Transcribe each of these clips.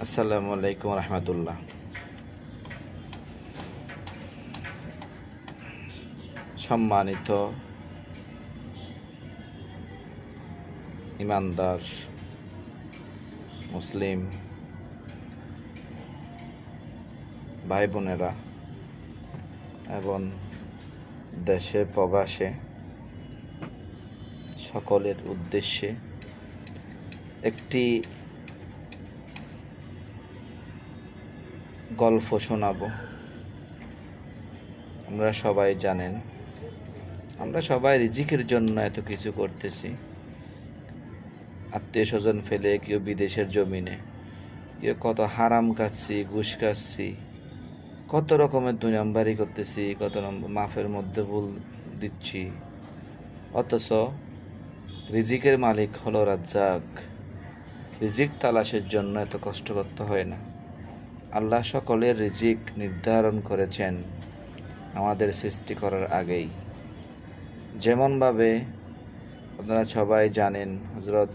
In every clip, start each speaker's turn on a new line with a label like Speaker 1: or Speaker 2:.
Speaker 1: আসসালামু আলাইকুম রহমতুল্লাহ। সম্মানিত ইমানদার মুসলিম ভাই বোনেরা এবং দেশে প্রবাসে সকলের উদ্দেশ্যে একটি গল্প শোনাবো। আমরা সবাই জানেন, আমরা সবাই রিজিকের জন্য এত কিছু করতেছি। আত্মীয় স্বজন ফেলে কেউ বিদেশের জমিনে, কেউ কত হারাম খাচ্ছি, ঘুষ খাচ্ছি, কত রকমের দুই নাম্বারি করতেছি, কত মাফের মধ্যে ভুল দিচ্ছি। অথচ রিজিকের মালিক হলো রাজ্জাক। রিজিক তালাশের জন্য এত কষ্ট করতে হয় না। আল্লাহ সকলের রিজিক নির্ধারণ করেছেন আমাদের সৃষ্টি করার আগেই। যেমনভাবে আপনারা সবাই জানেন, হযরত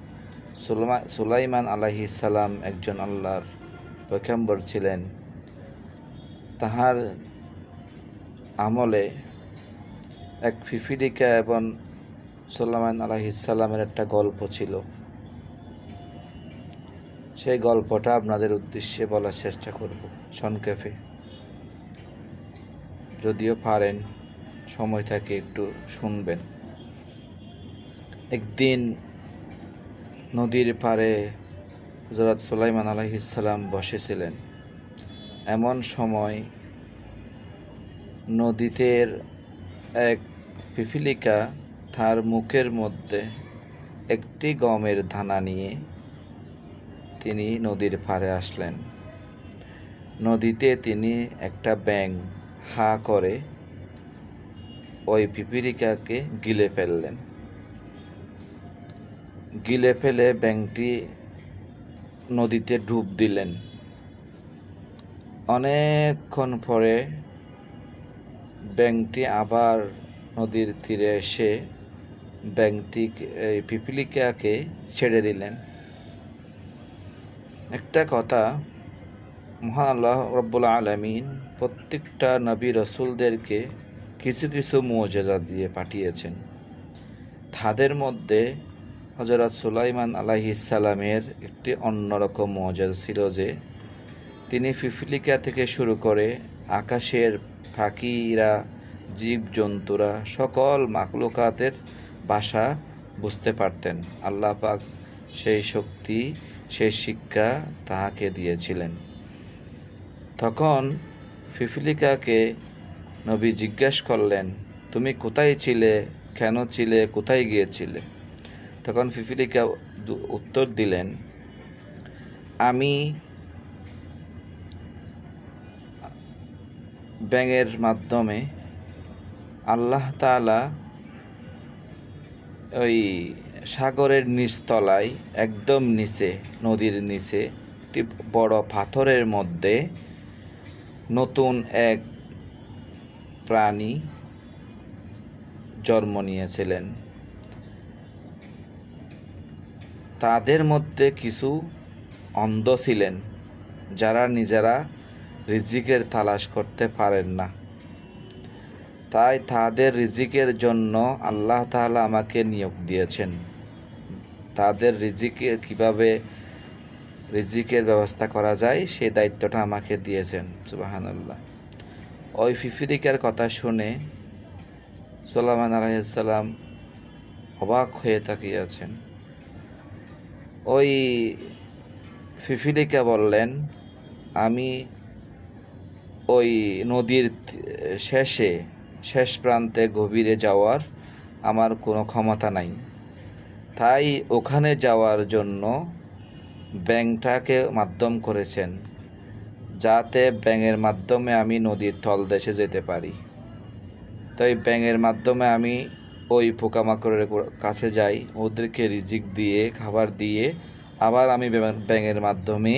Speaker 1: সুলাইমান আলাইহিস সালাম একজন আল্লাহর পয়গম্বর ছিলেন। তাহার আমলে এক পিপীলিকা এবং সুলাইমান আলাইহিস সালামের একটা গল্প ছিল। সেই গল্পটা আপনাদের উদ্দেশ্যে বলার চেষ্টা করব সংক্ষেপে, যদিও পারেন সময় থাকে একটু শুনবেন। একদিন নদীর পাড়ে হযরত সুলাইমান আলাইহিস সালাম বসেছিলেন। এমন সময় নদীতে এক পিপীলিকা তার মুখের মধ্যে একটি গমের দানা নিয়ে তিনি নদীর পাড়ে আসলেন। নদীতে তিনি একটা ব্যাঙ হা করে ওই পিপীলিকাকে গিলে ফেললেন। গিলে ফেলে ব্যাঙটি নদীতে ডুব দিলেন। অনেকক্ষণ পরে ব্যাঙটি আবার নদীর তীরে এসে পিপীলিকাকে ছেড়ে দিলেন। একটা কথা, মহান আল্লাহ রব্বুল আলামিন প্রত্যেকটা নবী রসুলদেরকে কিছু কিছু মুআজিজা দিয়ে পাঠিয়েছেন। তাদের মধ্যে হযরত সুলাইমান আলাইহিস সালামের একটি অন্যরকম মুআজিজা ছিল যে তিনি পিপীলিকা থেকে শুরু করে আকাশের পাখিরা, জীবজন্তুরা, সকল মাখলুকাতের ভাষা বুঝতে পারতেন। আল্লাহ পাক সেই শক্তি, সেই শিক্ষা তাহাকে দিয়েছিলেন। তখন পিপীলিকাকে নবী জিজ্ঞাসা করলেন, তুমি কোথায় ছিলে, কেন ছিলে, কোথায় গিয়েছিলে? তখন পিপীলিকা উত্তর দিলেন, আমি ব্যাঙের মাধ্যমে আল্লাহ তাআলা ওই সাগরের নিচতলায়, একদম নিচে, নদীর নিচে একটি বড় পাথরের মধ্যে নতুন এক প্রাণী জন্ম নিয়েছিলেন। তাদের মধ্যে কিছু অন্ধ ছিলেন, যারা নিজেরা রিজিকের তালাশ করতে পারেন না। তাই তাদের রিজিকের জন্য আল্লাহ তাআলা আমাকে নিয়োগ দিয়েছেন। তাদের কিভাবে রিজিকের ব্যবস্থা করা যায় সেই দায়িত্বটা আমাকে দিয়েছেন। সুবহানাল্লাহ। ওই পিপীলিকার কথা শুনে সুলাইমান আলাইহিস সালাম অবাক হয়ে তাকিয়েছেন। ওই পিপীলিকা বললেন, আমি ওই নদীর শেষ প্রান্তে গভীরে যাওয়ার আমার কোনো ক্ষমতা নাই। তাই ওখানে যাওয়ার জন্য ব্যাঙটাকে মাধ্যম করেছেন, যাতে ব্যাঙের মাধ্যমে আমি নদীর তলদেশে যেতে পারি। তাই ব্যাঙের মাধ্যমে আমি ওই পোকামাকড়ের কাছে যাই, ওদেরকে রিজিক দিয়ে, খাবার দিয়ে আবার আমি ব্যাঙের মাধ্যমে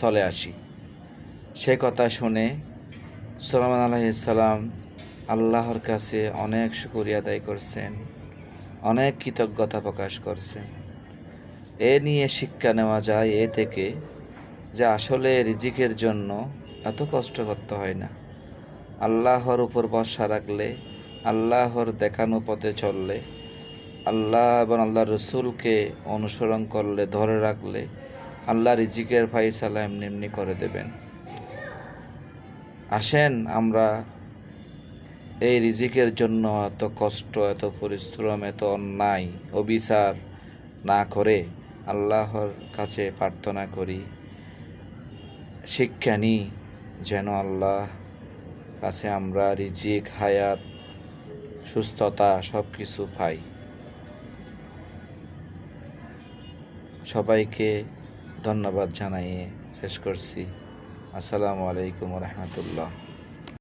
Speaker 1: চলে আসি। সে কথা শুনে সুলাইমান আলাইহিস সালাম আল্লাহর কাছে অনেক শুকরিয়া আদায় করছেন, অনেক কৃতজ্ঞতা প্রকাশ করছেন। এ নিয়ে শিক্ষা নেওয়া যায় এ থেকে যে আসলে রিজিকের জন্য এত কষ্ট করতে হয় না। আল্লাহর উপর ভরসা রাখলে, আল্লাহর দেখানো পথে চললে, আল্লাহ এবং আল্লাহর রসুলকে অনুসরণ করলে, ধরে রাখলে আল্লাহ রিজিকের ফায়সালা এমনি এমনি করে দেবেন। আসেন আমরা এই রিজিকের জন্য এত কষ্ট, এত পরিশ্রম, এত অন্যায় অবিচার না করে আল্লাহর কাছে প্রার্থনা করি, শিক্ষা নিই, যেন আল্লাহ কাছে আমরা রিজিক, হায়াত, সুস্থতা সব কিছু পাই। সবাইকে ধন্যবাদ জানাইয়ে শেষ করছি। আসসালামু আলাইকুম রহমতুল্লাহ।